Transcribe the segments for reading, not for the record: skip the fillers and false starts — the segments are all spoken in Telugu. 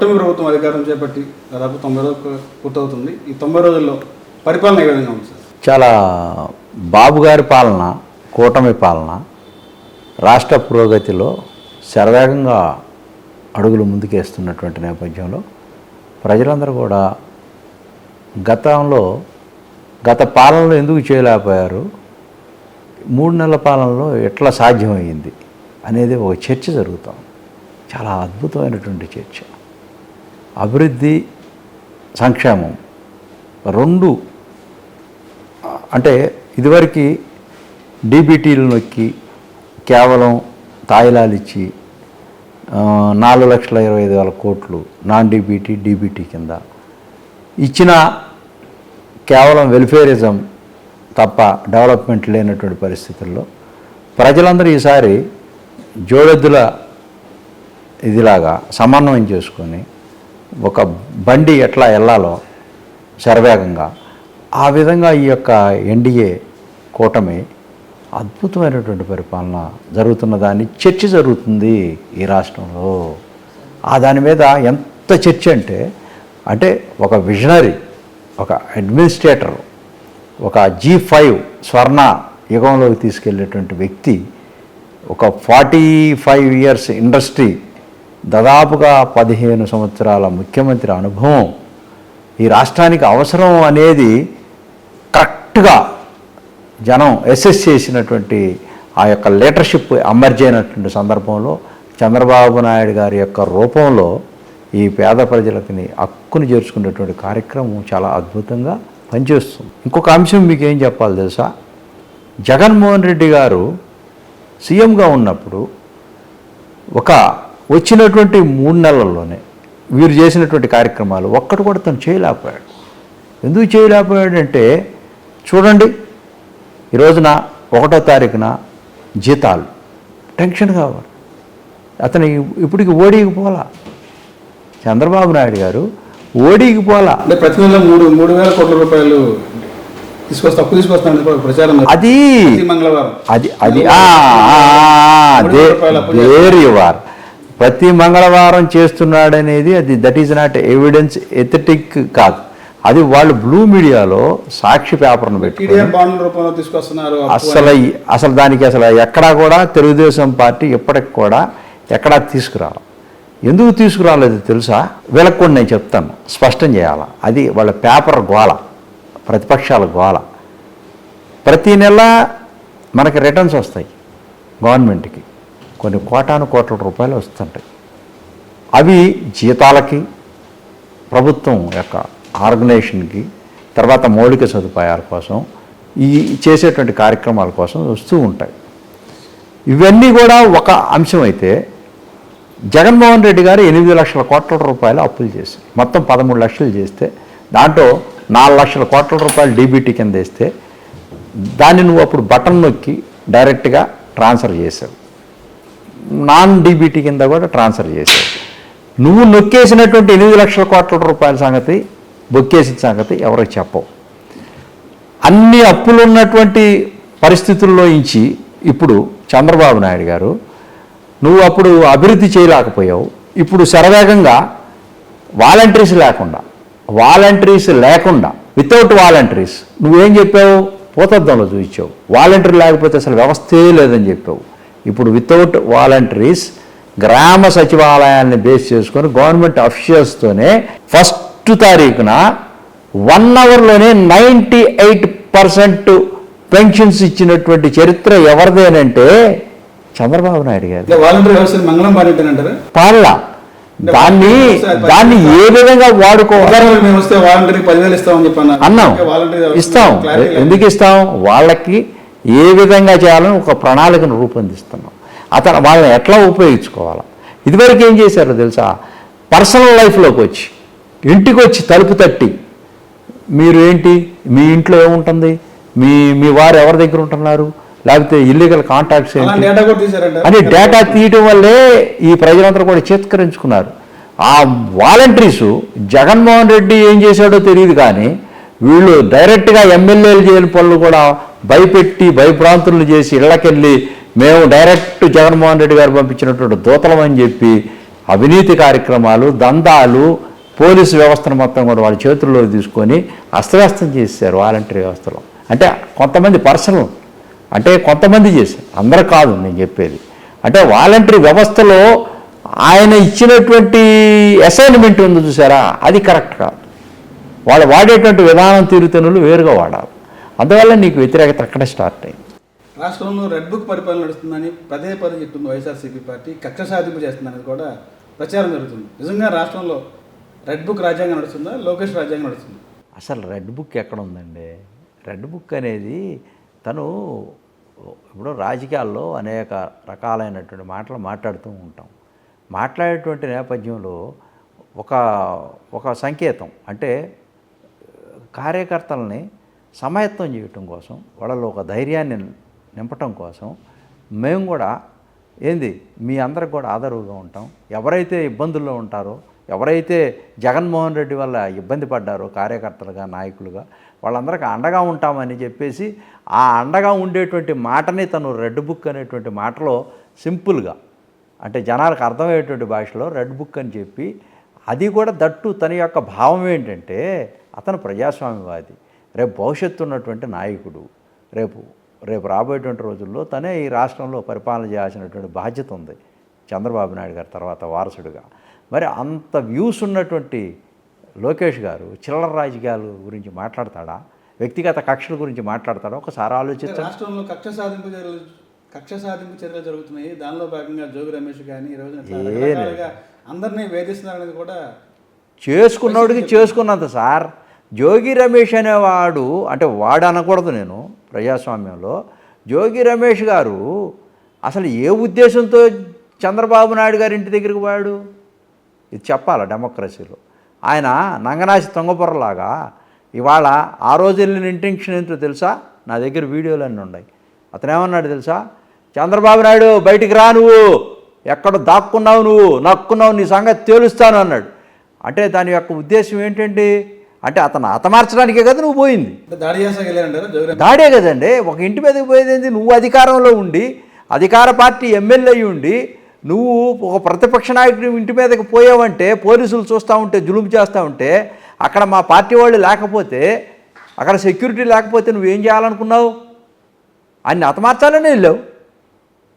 కూటమి ప్రభుత్వం అధికారం చేపట్టి దాదాపు 90 రోజులు పూర్తవుతుంది. ఈ 90 రోజుల్లో పరిపాలన ఏ విధంగా ఉంది సార్? చాలా బాబు గారి పాలన, కూటమి పాలన రాష్ట్ర పురోగతిలో శరవేగంగా అడుగులు ముందుకేస్తున్నటువంటి నేపథ్యంలో ప్రజలందరూ కూడా గత పాలనలో ఎందుకు చేయలేకపోయారు, 3 నెలల పాలనలో ఎట్లా సాధ్యమైంది అనేది ఒక చర్చ జరుగుతాం. చాలా అద్భుతమైనటువంటి చర్చ. అభివృద్ధి, సంక్షేమం రెండు, అంటే ఇదివరకు డీబీటీలు నొక్కి కేవలం తాయిలాలు ఇచ్చి 4,25,000 కోట్లు నాన్ డీబీటీ కింద ఇచ్చిన కేవలం వెల్ఫేరిజం తప్ప డెవలప్మెంట్ లేనటువంటి పరిస్థితుల్లో ప్రజలందరూ ఈసారి జోడెద్దుల ఇదిలాగా సమన్వయం చేసుకొని ఒక బండి ఎట్లా వెళ్ళాలో శరవేగంగా ఆ విధంగా ఈ యొక్క ఎన్డీఏ కూటమి అద్భుతమైనటువంటి పరిపాలన జరుగుతున్న దాన్ని చర్చ జరుగుతుంది ఈ రాష్ట్రంలో. దాని మీద ఎంత చర్చ అంటే ఒక విజనరీ, ఒక అడ్మినిస్ట్రేటర్, ఒక G5 స్వర్ణ యుగంలోకి తీసుకెళ్ళేటువంటి వ్యక్తి, ఒక 45 ఇయర్స్ ఇండస్ట్రీ, దాదాపుగా 15 సంవత్సరాల ముఖ్యమంత్రి అనుభవం ఈ రాష్ట్రానికి అవసరం అనేది కరెక్ట్గా జనం అసెస్ చేసినటువంటి ఆ యొక్క లీడర్షిప్ ఎమర్జ్ అయినటువంటి సందర్భంలో చంద్రబాబు నాయుడు గారి యొక్క రూపంలో ఈ పేద ప్రజలకి హక్కును చేర్చుకునేటువంటి కార్యక్రమం చాలా అద్భుతంగా పనిచేస్తుంది. ఇంకొక అంశం మీకు ఏం చెప్పాలి తెలుసా? జగన్మోహన్ రెడ్డి గారు సీఎంగా ఉన్నప్పుడు వచ్చినటువంటి 3 నెలల్లోనే వీరు చేసినటువంటి కార్యక్రమాలు ఒక్కటి కూడా తను చేయలేకపోయాడు. ఎందుకు చేయలేకపోయాడంటే చూడండి, ఈ రోజున 1వ తారీఖున జీతాలు టెన్షన్ కావాలి. అతను ఇప్పటికి ఓడీకి పోలా. చంద్రబాబు నాయుడు గారు ఓడీకి పోలా. అంటే ప్రతి నెల 3,000 కోట్ల రూపాయలు ప్రచారం. అది ప్రతి మంగళవారం చేస్తున్నాడనేది దట్ ఈజ్ నాట్ ఎవిడెన్స్, ఎథెటిక్ కాదు. అది వాళ్ళు బ్లూ మీడియాలో సాక్షి పేపర్ను పెట్టి అసలు దానికి ఎక్కడా కూడా తెలుగుదేశం పార్టీ ఇప్పటికి కూడా ఎక్కడా తీసుకురాలి. ఎందుకు తీసుకురాలేదు తెలుసా? వీళ్ళకి కూడా నేను చెప్తాను, స్పష్టం చేయాలా. అది వాళ్ళ పేపర్ గోల, ప్రతిపక్షాల గోల. ప్రతి నెల మనకి రిటర్న్స్ వస్తాయి గవర్నమెంట్కి, కొన్ని కోట్ల రూపాయలు వస్తుంటాయి. అవి జీతాలకి, ప్రభుత్వం యొక్క ఆర్గనైజేషన్కి, తర్వాత మౌలిక సదుపాయాల కోసం, ఈ చేసేటువంటి కార్యక్రమాల కోసం వస్తూ ఉంటాయి. ఇవన్నీ కూడా ఒక అంశం అయితే, జగన్మోహన్ రెడ్డి గారు 8 లక్షల కోట్ల రూపాయలు అప్పులు చేసి మొత్తం 13 లక్షలు చేస్తే, దాంట్లో 4 లక్షల కోట్ల రూపాయలు డీబీటీ కింద వేస్తే దాన్ని నువ్వు అప్పుడు బటన్ నొక్కి డైరెక్ట్గా ట్రాన్స్ఫర్ చేసావు. నాన్ డీబీటీ కింద కూడా ట్రాన్స్ఫర్ చేసావు. నువ్వు నొక్కేసినటువంటి 8 లక్షల కోట్ల రూపాయల సంగతి, బొక్కేసిన సంగతి ఎవరికి చెప్పవు. అన్ని అప్పులు ఉన్నటువంటి పరిస్థితుల్లో నుంచి ఇప్పుడు చంద్రబాబు నాయుడు గారు, నువ్వు అప్పుడు అభివృద్ధి చేయలేకపోయావు, ఇప్పుడు శరవేగంగా వాలంటీర్స్ లేకుండా వితౌట్ వాలంటీర్స్ నువ్వేం చెప్పావు? పోతద్దంలో చూపించావు. వాలంటీర్ లేకపోతే అసలు వ్యవస్థే లేదని చెప్పావు. ఇప్పుడు వితౌట్ వాలంటీర్స్ గ్రామ సచివాలయాన్ని బేస్ చేసుకొని గవర్నమెంట్ అఫీషియల్స్తోనే 1వ తారీఖున 1 అవర్లోనే 98% పెన్షన్స్ ఇచ్చినటువంటి చరిత్ర ఎవరిదేనంటే చంద్రబాబు నాయుడు గారు. పాలన దాన్ని ఏ విధంగా అన్నాం, ఇస్తాం. ఎందుకు ఇస్తాం? వాళ్ళకి ఏ విధంగా చేయాలని ఒక ప్రణాళికను రూపొందిస్తున్నాం. వాళ్ళని ఎట్లా ఉపయోగించుకోవాలా. ఇదివరకు ఏం చేశారో తెలుసా? పర్సనల్ లైఫ్లోకి వచ్చి, ఇంటికి వచ్చి తలుపు తట్టి, మీరు ఏంటి, మీ ఇంట్లో ఏముంటుంది, మీ వారు ఎవరి దగ్గర ఉంటున్నారు, లేకపోతే ఇల్లీగల్ కాంటాక్ట్స్ ఏంటి అని డేటా తీయటం వల్లే ఈ ప్రజలందరూ కూడా చేత్కరించుకున్నారు. ఆ వాలంటీర్సు జగన్మోహన్ రెడ్డి ఏం చేశాడో తెలియదు, కానీ వీళ్ళు డైరెక్ట్గా ఎమ్మెల్యేలు చేయని పనులు కూడా భయభ్రాంతులు చేసి ఇళ్లకెళ్ళి మేము డైరెక్ట్ జగన్మోహన్ రెడ్డి గారు పంపించినటువంటి దూతలమని చెప్పి అవినీతి కార్యక్రమాలు, దందాలు, పోలీసు వ్యవస్థను మొత్తం కూడా వాళ్ళ చేతుల్లో తీసుకొని అస్తవ్యస్తం చేశారు వాలంటరీ వ్యవస్థలో. అంటే కొంతమంది పర్సనల్, అంటే కొంతమంది చేశారు, అందరూ కాదు నేను చెప్పేది. అంటే వాలంటరీ వ్యవస్థలో ఆయన ఇచ్చినటువంటి అసైన్మెంట్ ఉంది చూసారా, అది కరెక్ట్ కాదు. వాళ్ళు వాడేటువంటి విధానం, తీరుతెన్నులు వేరుగా వాడాలి. అందువల్ల నీకు వ్యతిరేకత అక్కడే స్టార్ట్ అయింది. రాష్ట్రంలో రెడ్ బుక్ పరిపాలన నడుస్తుందని పదే పదే చెప్తుంది వైఎస్ఆర్సీపీ పార్టీ. కక్ష సాధింపు చేస్తుందనేది కూడా ప్రచారం జరుగుతుంది. నిజంగా రాష్ట్రంలో రెడ్ బుక్ రాజ్యాంగం నడుస్తుందా, లోకేష్ రాజ్యాంగం నడుస్తుందా? అసలు రెడ్ బుక్ ఎక్కడ ఉందండి? రెడ్ బుక్ అనేది తను ఇప్పుడు రాజకీయాల్లో అనేక రకాలైనటువంటి మాటలు మాట్లాడుతూ ఉంటాం. మాట్లాడేటువంటి నేపథ్యంలో ఒక సంకేతం, అంటే కార్యకర్తలని సమాయత్తం చేయటం కోసం, వాళ్ళలో ఒక ధైర్యాన్ని నింపటం కోసం మేము కూడా మీ అందరికి కూడా ఆదరువుగా ఉంటాం. ఎవరైతే ఇబ్బందుల్లో ఉంటారో, ఎవరైతే జగన్మోహన్ రెడ్డి వల్ల ఇబ్బంది పడ్డారో కార్యకర్తలుగా, నాయకులుగా, వాళ్ళందరికీ అండగా ఉంటామని చెప్పేసి ఆ అండగా ఉండేటువంటి మాటని తను రెడ్ బుక్ అనేటువంటి మాటలో సింపుల్గా, అంటే జనాలకు అర్థమయ్యేటువంటి భాషలో రెడ్ బుక్ అని చెప్పి, అది కూడా దట్టు తన యొక్క భావం ఏంటంటే అతను ప్రజాస్వామ్యవాది, రేపు భవిష్యత్తు ఉన్నటువంటి నాయకుడు, రేపు రాబోయేటువంటి రోజుల్లో తనే ఈ రాష్ట్రంలో పరిపాలన చేయాల్సినటువంటి బాధ్యత ఉంది చంద్రబాబు నాయుడు గారి తర్వాత వారసుడిగా. మరి అంత వ్యూస్ ఉన్నటువంటి లోకేష్ గారు చిల్లర రాజకీయాల గురించి మాట్లాడతాడా? వ్యక్తిగత కక్షల గురించి మాట్లాడతాడా? ఒకసారి ఆలోచించండి. రాష్ట్రంలో కక్ష సాధింపు చర్యలు జరుగుతున్నాయి. దానిలో భాగంగా జోగి రమేష్ కానీ ఈ రోజున అందరినీ వేధిస్తున్నారనేది కూడా చేసుకున్నోడికి చేసుకున్నంత సార్. జోగి రమేష్ అనేవాడు, అంటే వాడు అనకూడదు నేను ప్రజాస్వామ్యంలో, జోగి రమేష్ గారు అసలు ఏ ఉద్దేశంతో చంద్రబాబు నాయుడు గారి ఇంటి దగ్గరికి పోయాడు? ఇది చెప్పాలి డెమోక్రసీలో. ఆయన నంగనాసి తొంగపొరలాగా ఇవాళ ఆ రోజు వెళ్ళిన ఇంటెన్షన్ ఏంటో తెలుసా? నా దగ్గర వీడియోలన్నీ ఉన్నాయి. అతను ఏమన్నాడు తెలుసా? చంద్రబాబు నాయుడు బయటికి రా, నువ్వు ఎక్కడ దాక్కున్నావు, నువ్వు నక్కున్నావు, నీ సంగతి తేలుస్తాను అన్నాడు. అంటే దాని యొక్క ఉద్దేశం ఏంటండి? అంటే అతను హతమార్చడానికే కదా నువ్వు పోయింది. దాడే కదండి. ఒక ఇంటి మీదకి పోయేది నువ్వు అధికారంలో ఉండి, అధికార పార్టీ ఎమ్మెల్యే ఉండి, నువ్వు ఒక ప్రతిపక్ష నాయకుడి ఇంటి మీదకి పోయావంటే, పోలీసులు చూస్తూ ఉంటే, జులుము చేస్తూ ఉంటే, అక్కడ మా పార్టీ వాళ్ళు లేకపోతే, అక్కడ సెక్యూరిటీ లేకపోతే నువ్వేం చేయాలనుకున్నావు? అన్ని హతమార్చాలనే వెళ్ళావు.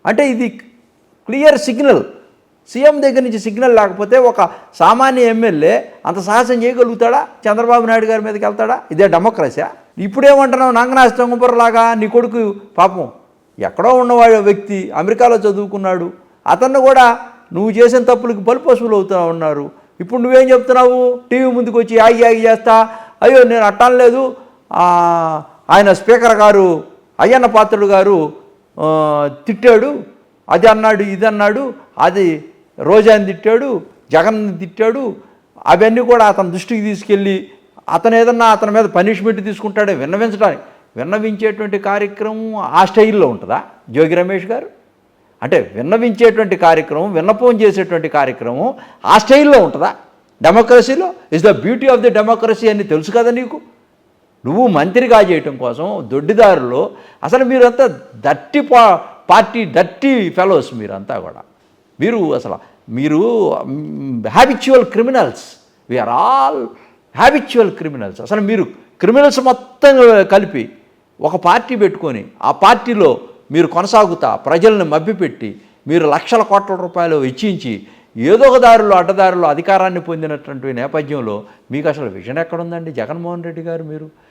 అంటే ఇది క్లియర్ సిగ్నల్. సీఎం దగ్గర నుంచి సిగ్నల్ లేకపోతే ఒక సామాన్య ఎమ్మెల్యే అంత సాహసం చేయగలుగుతాడా? చంద్రబాబు నాయుడు గారి మీదకి వెళ్తాడా? ఇదే డెమోక్రసీ. ఇప్పుడేమంటున్నావు? నంగనాసి తొంగపొరలాగా నీ కొడుకు పాపం ఎక్కడో ఉన్నవాడు వ్యక్తి, అమెరికాలో చదువుకున్నాడు, అతన్ని కూడా నువ్వు చేసిన తప్పులకి బలిపశువులు అవుతూ ఉన్నారు. ఇప్పుడు నువ్వేం చెప్తున్నావు? టీవీ ముందుకు వచ్చి ఆగి చేస్తా, అయ్యో నేను అట్టనలేదు, ఆయన స్పీకర్ గారు అయ్యన్న పాత్రుడు గారు తిట్టాడు, అది అన్నాడు, ఇది అన్నాడు, అది రోజాని తిట్టాడు, జగన్ తిట్టాడు, అవన్నీ కూడా అతని దృష్టికి తీసుకెళ్ళి అతను ఏదన్నా అతని మీద పనిష్మెంట్ తీసుకుంటాడే విన్నవించడానికి. విన్నవించేటువంటి కార్యక్రమం ఆ స్టైల్లో ఉంటుందా జోగి రమేష్ గారు? అంటే విన్నవించేటువంటి కార్యక్రమం, విన్నపం చేసేటువంటి కార్యక్రమం ఆ స్టైల్లో ఉంటుందా డెమోక్రసీలో? Is the beauty of the democracy అని తెలుసు కదా నీకు. నువ్వు మంత్రిగా చేయటం కోసం దొడ్డిదారులో అసలు మీరంతా దట్టి పార్టీ, డర్టీ ఫెలోస్ మీరంతా కూడా. మీరు habitual criminals. We are all habitual criminals. అసలు మీరు క్రిమినల్స్ మొత్తం కలిపి ఒక పార్టీ పెట్టుకొని ఆ పార్టీలో మీరు కొనసాగుతా ప్రజల్ని మభ్యపెట్టి మీరు లక్షల కోట్ల రూపాయలు వెచ్చించి ఏదో ఒక దారిలో అడ్డదారిలో అధికారాన్ని పొందినటువంటి నేపథ్యంలో మీకు అసలు విజన్ ఎక్కడుందండి జగన్మోహన్ రెడ్డి గారు? మీరు